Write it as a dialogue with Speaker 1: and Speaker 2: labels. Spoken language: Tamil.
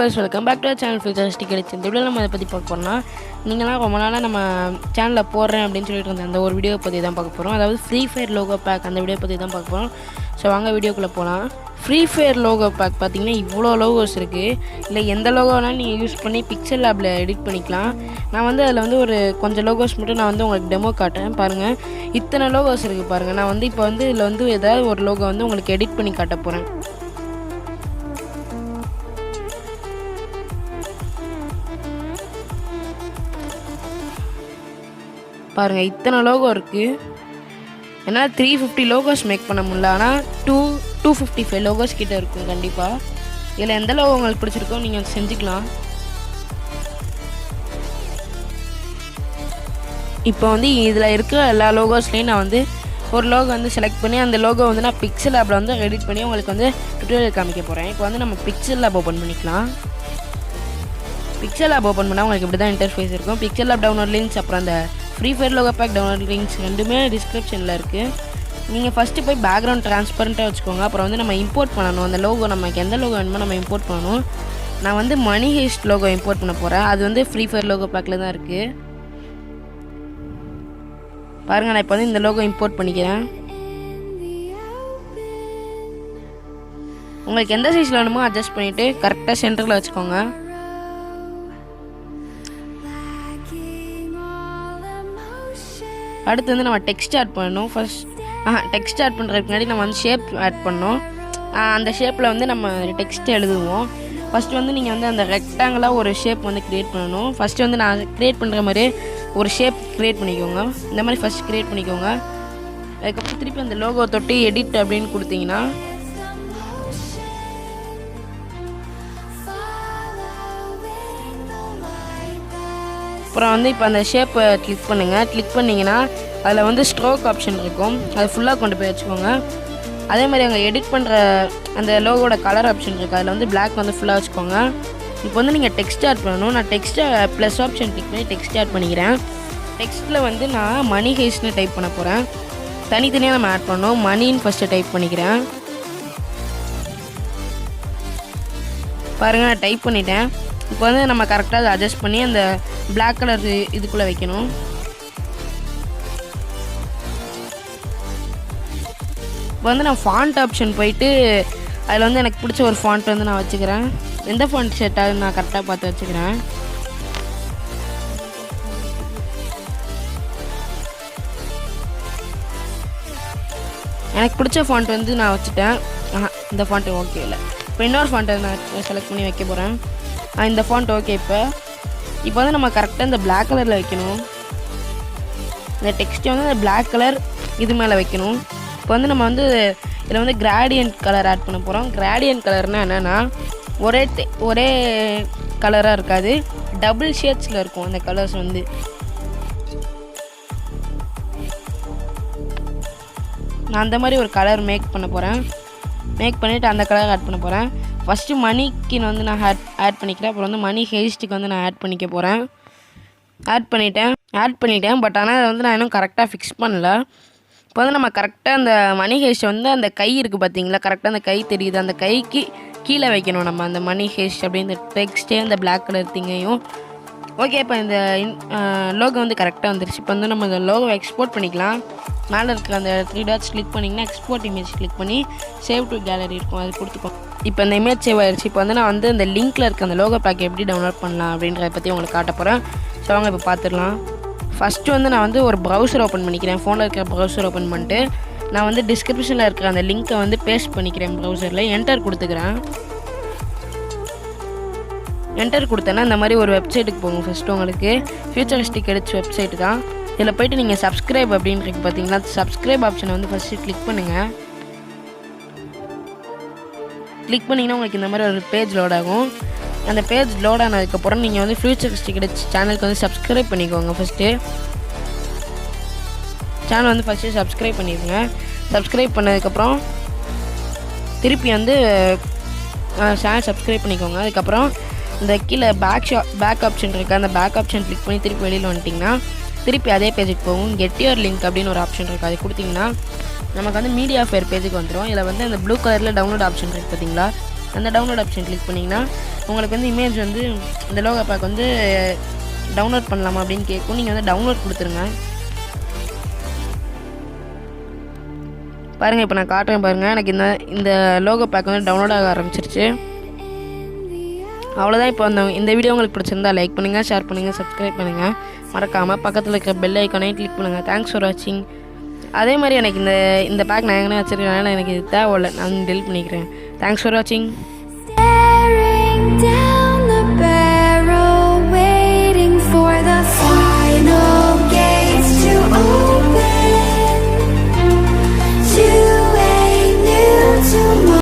Speaker 1: guys, welcome back to our channel Futuristic Editz. இந்த வீடியோல நம்ம இத பத்தி பார்க்க போறோம்னா நீங்கலாம் ரொம்ப நாளா நம்ம சேனல்ல போடுறேன் அப்படினு சொல்லிட்டு இருந்த அந்த ஒரு வீடியோ பத்தி தான் பார்க்க போறோம். அதாவது ஃப்ரீ ஃபயர் லோகோ பேக் அந்த வீடியோ பத்தி தான் பார்க்க போறோம். சோ வாங்க வீடியோக்குள்ள போலாம். ஃப்ரீ ஃபயர் லோகோ பேக் பாத்தீங்கன்னா இவ்ளோ லோகோஸ் இருக்கு. இல்ல எந்த லோகோனாலும் நீங்க யூஸ் பண்ணி PixelLabல எடிட் பண்ணிக்கலாம். நான் வந்து அதுல வந்து ஒரு கொஞ்சம் லோகோஸ் மட்டும் நான் வந்து உங்களுக்கு டெமோ காட்டுறேன் பாருங்க. இத்தனை லோகோஸ் இருக்கு பாருங்க. நான் வந்து இப்போ வந்து இதுல வந்து ஏதாவது ஒரு லோகோ வந்து உங்களுக்கு எடிட் பண்ணி காட்ட போறேன். பாருங்க இத்தனை லோகோ இருக்கு. என்னால் 350 லோகோஸ் மேக் பண்ண முடியல. ஆனால் 255 லோகோஸ் கிட்ட இருக்கும் கண்டிப்பாக. இதில் எந்த லோகோ உங்களுக்கு பிடிச்சிருக்கோ நீங்கள் செஞ்சுக்கலாம். இப்போ வந்து இதில் இருக்கிற எல்லா லோகோஸ்லேயும் நான் வந்து ஒரு லோகோ வந்து செலக்ட் பண்ணி அந்த லோகோ வந்து நான் PixelLabல வந்து எடிட் பண்ணி உங்களுக்கு வந்து டுட்டோரியல் காமிக்க போகிறேன். இப்போ வந்து நம்ம PixelLab ஓப்பன் பண்ணிக்கலாம். PixelLab ஓப்பன் பண்ணால் உங்களுக்கு இப்படி தான் இன்டர்ஃபேஸ் இருக்கும். PixelLab டவுன்லோட் லிங்க்ஸ் அப்புறம் அந்த free fire logo pack download links ரெண்டுமே டிஸ்கிரிப்ஷனில் இருக்குது. நீங்கள் ஃபஸ்ட்டு போய் பேக்ரவுண்ட் ட்ரான்ஸ்பரண்ட்டாக வச்சுக்கோங்க. அப்புறம் வந்து நம்ம இம்போர்ட் பண்ணணும் அந்த லோகோ. நமக்கு எந்த லோகோ வேணுமோ நம்ம இம்போர்ட் பண்ணணும். நான் வந்து மணி ஹேஸ்ட் லோகோ இம்போர்ட் பண்ண போகிறேன். அது வந்து ஃப்ரீ ஃபயர் லோகோ பேக்கில் தான் இருக்குது. பாருங்கள் நான் இப்போ வந்து இந்த லோகோ இம்போர்ட் பண்ணிக்கிறேன். உங்களுக்கு எந்த சைஸில் வேணுமோ அட்ஜஸ்ட் பண்ணிவிட்டு கரெக்டாக சென்டரில் வச்சுக்கோங்க. அடுத்து வந்து நம்ம டெக்ஸ்ட் ஆட் பண்ணணும். டெக்ஸ்ட் ஆட் பண்ணுறதுக்கு முன்னாடி நம்ம வந்து ஷேப் ஆட் பண்ணணும். அந்த ஷேப்பில் வந்து நம்ம டெக்ஸ்ட் எழுதுவோம். ஃபஸ்ட்டு வந்து நீங்கள் வந்து அந்த ரெக்டாங்கிளாக ஒரு ஷேப் வந்து க்ரியேட் பண்ணணும். ஃபஸ்ட்டு வந்து நான் க்ரியேட் பண்ணுற மாதிரி ஒரு ஷேப் க்ரியேட் பண்ணிக்கோங்க. இந்த மாதிரி ஃபஸ்ட் க்ரியேட் பண்ணிக்கோங்க. அதுக்கப்புறம் திருப்பி அந்த லோகோ தொட்டு எடிட் அப்படின்னு கொடுத்தீங்கன்னா அப்புறம் வந்து இப்போ அந்த ஷேப்பை கிளிக் பண்ணுங்கள். கிளிக் பண்ணிங்கன்னா அதில் வந்து ஸ்ட்ரோக் ஆப்ஷன் இருக்கும். அதை ஃபுல்லாக கொண்டு போய் வச்சுக்கோங்க. அதே மாதிரி அங்கே எடிட் பண்ணுற அந்த லோகோட கலர் ஆப்ஷன் இருக்குது. அதில் வந்து பிளாக் வந்து ஃபுல்லாக வச்சுக்கோங்க. இப்போ வந்து நீங்கள் டெக்ஸ்ட் ஆட் பண்ணணும். நான் டெக்ஸ்ட்டை ப்ளஸ் ஆப்ஷன் கிளிக் பண்ணி டெக்ஸ்ட் ஆட் பண்ணிக்கிறேன். டெக்ஸ்ட்டில் வந்து நான் மணி ஹேஸ்ட்னு டைப் பண்ண போகிறேன். தனித்தனியாக நம்ம ஆட் பண்ணணும். மணின்னு ஃபஸ்ட்டு டைப் பண்ணிக்கிறேன். பாருங்கள் நான் டைப் பண்ணிட்டேன். இப்போ வந்து நம்ம கரெக்டாக அதை அட்ஜஸ்ட் பண்ணி அந்த பிளாக் கலர் இதுக்குள்ளே வைக்கணும். இப்போ வந்து நான் ஃபாண்ட் ஆப்ஷன் போயிட்டு அதில் வந்து எனக்கு பிடிச்ச ஒரு ஃபாண்ட் வந்து நான் வச்சுக்கிறேன். எந்த ஃபாண்ட் செட் ஆகுது நான் கரெக்டாக பார்த்து வச்சுக்கிறேன். எனக்கு பிடிச்ச ஃபாண்ட் வந்து நான் வச்சுட்டேன். இந்த ஃபாண்ட்டு ஓகே இல்லை. இப்போ இன்னொரு ஃபாண்ட்டை நான் செலக்ட் பண்ணி வைக்க போகிறேன். இந்த ஃபாண்ட் ஓகே. இப்போ வந்து நம்ம கரெக்டாக இந்த பிளாக் கலரில் வைக்கணும். இந்த டெக்ஸ்ட்டை வந்து இந்த பிளாக் கலர் இது மேலே வைக்கணும். இப்போ வந்து நம்ம வந்து இதில் வந்து கிராடியன்ட் கலர் ஆட் பண்ண போகிறோம். கிராடியன்ட் கலர்னால் என்னென்னா ஒரே கலராக இருக்காது, டபுள் ஷேட்ஸில் இருக்கும் அந்த கலர்ஸ் வந்து. நான் அந்த மாதிரி ஒரு கலர் மேக் பண்ண போகிறேன். மேக் பண்ணிவிட்டு அந்த கலர் ஆட் பண்ண போகிறேன். ஃபஸ்ட்டு மணிக்கு வந்து நான் ஆட் பண்ணிக்கிறேன். அப்புறம் வந்து மணி ஹேஸ்ட்டுக்கு வந்து நான் ஆட் பண்ணிக்க போகிறேன். ஆட் பண்ணிட்டேன். பட் ஆனால் அதை வந்து நான் இன்னும் கரெக்டாக ஃபிக்ஸ் பண்ணல. இப்போ வந்து நம்ம கரெக்டாக அந்த மணி ஹேஸ்ட் வந்து அந்த கை இருக்குது பார்த்தீங்களா, கரெக்டாக அந்த கை தெரியுது. அந்த கைக்கு கீழே வைக்கணும் நம்ம அந்த மணி ஹேஸ்ட் அப்படியே இந்த டெக்ஸ்ட்டே அந்த பிளாக் கலர் திங்கையும். ஓகே இப்போ இந்த லோகோ வந்து கரெக்டாக வந்துருச்சு. இப்போ வந்து நம்ம இந்த லோகோ எக்ஸ்போர்ட் பண்ணிக்கலாம். மேலே இருக்கிற அந்த 3 டாட்ஸ் கிளிக் பண்ணிங்கன்னா எக்ஸ்போர்ட் இமேஜ் கிளிக் பண்ணி சேவ் டு கேலரி இருக்கும், அது கொடுத்துக்கோம். இப்போ இந்த இமேஜ் சேவ் ஆயிடுச்சு. இப்போ வந்து நான் வந்து இந்த லிங்க்கில் இருக்க அந்த லோகோ பேக் எப்படி டவுன்லோட் பண்ணலாம் அப்படின்றத பற்றி உங்களுக்கு காட்ட போகிறேன். ஸோ அவங்க இப்போ பார்த்துடலாம். ஃபஸ்ட்டு வந்து நான் வந்து ஒரு ப்ரௌசர் ஓப்பன் பண்ணிக்கிறேன். ஃபோனில் இருக்கிற ப்ரௌசர் ஓப்பன் பண்ணிட்டு நான் வந்து டிஸ்கிரிப்ஷனில் இருக்கிற அந்த லிங்க்கை வந்து பேஸ்ட் பண்ணிக்கிறேன். ப்ரௌசரில் என்டர் கொடுத்துக்கிறேன். என்டர் கொடுத்தேன்னா இந்த மாதிரி ஒரு வெப்சைட்டுக்கு போகும். ஃபஸ்ட்டு உங்களுக்கு ஃபியூச்சரிஸ்டிக் எடிட்ஸ் வெப்சைட்டு தான். இதில் போய்ட்டு நீங்கள் சப்ஸ்கிரைப் அப்படின்னு இருக்கு பார்த்தீங்களா, சப்ஸ்கிரைப் ஆப்ஷனை வந்து ஃபஸ்ட்டு கிளிக் பண்ணுங்கள். கிளிக் பண்ணிங்கன்னா உங்களுக்கு இந்த மாதிரி ஒரு பேஜ் லோட் ஆகும். அந்த பேஜ் லோட் ஆனதுக்கப்புறம் நீங்கள் வந்து ஃபியூச்சரிஸ்டிக் எடிட்ஸ் சேனலுக்கு வந்து சப்ஸ்கிரைப் பண்ணிக்கோங்க. ஃபஸ்ட்டு சேனல் வந்து ஃபஸ்ட்டு சப்ஸ்கிரைப் பண்ணிடுங்க. சப்ஸ்கிரைப் பண்ணதுக்கப்புறம் திருப்பி வந்து சேனல் சப்ஸ்கிரைப் பண்ணிக்கோங்க. அதுக்கப்புறம் இந்த கீழே பேக் ஆப்ஷன் இருக்குது. அந்த பேக் ஆப்ஷன் கிளிக் பண்ணி திருப்பி வெளியில் வந்துட்டிங்கன்னா திருப்பி அதே பேஜுக்கு போகும். கெட் யுவர் லிங்க் அப்படின்னு ஒரு ஆப்ஷன் இருக்குது. அது கொடுத்திங்கன்னா நமக்கு வந்து மீடியா ஃபேர் பேஜுக்கு வந்துடும். இதில் வந்து அந்த ப்ளூ கலரில் டவுன்லோட் ஆப்ஷன் இருக்குது பார்த்தீங்களா, அந்த டவுன்லோட் ஆப்ஷன் கிளிக் பண்ணிங்கன்னா உங்களுக்கு வந்து இமேஜ் வந்து இந்த லோகோ பேக் வந்து டவுன்லோட் பண்ணலாமா அப்படின்னு கேட்கும். நீங்கள் வந்து டவுன்லோட் கொடுத்துருங்க. பாருங்கள், இப்போ நான் காட்டுறேன் பாருங்கள். எனக்கு இந்த லோகோ பேக் வந்து டவுன்லோட் ஆக ஆரம்பிச்சிருச்சு. அவ்வளோதான். இப்போ இந்த வீடியோ உங்களுக்கு பிடிச்சிருந்தா லைக் பண்ணுங்கள், ஷேர் பண்ணுங்கள், சப்ஸ்கிரைப் பண்ணுங்கள். மறக்காமல் பக்கத்தில் இருக்க பெல் ஐக்கானையும் கிளிக் பண்ணுங்கள். தேங்க்ஸ் ஃபார் வாட்சிங். அதே மாதிரி எனக்கு இந்த பேக் நான் எங்கே வச்சுருக்கேன், எனக்கு இது தேவையில்லை, நான் டெலிட் பண்ணிக்கிறேன். தேங்க்ஸ் ஃபார் வாட்சிங்.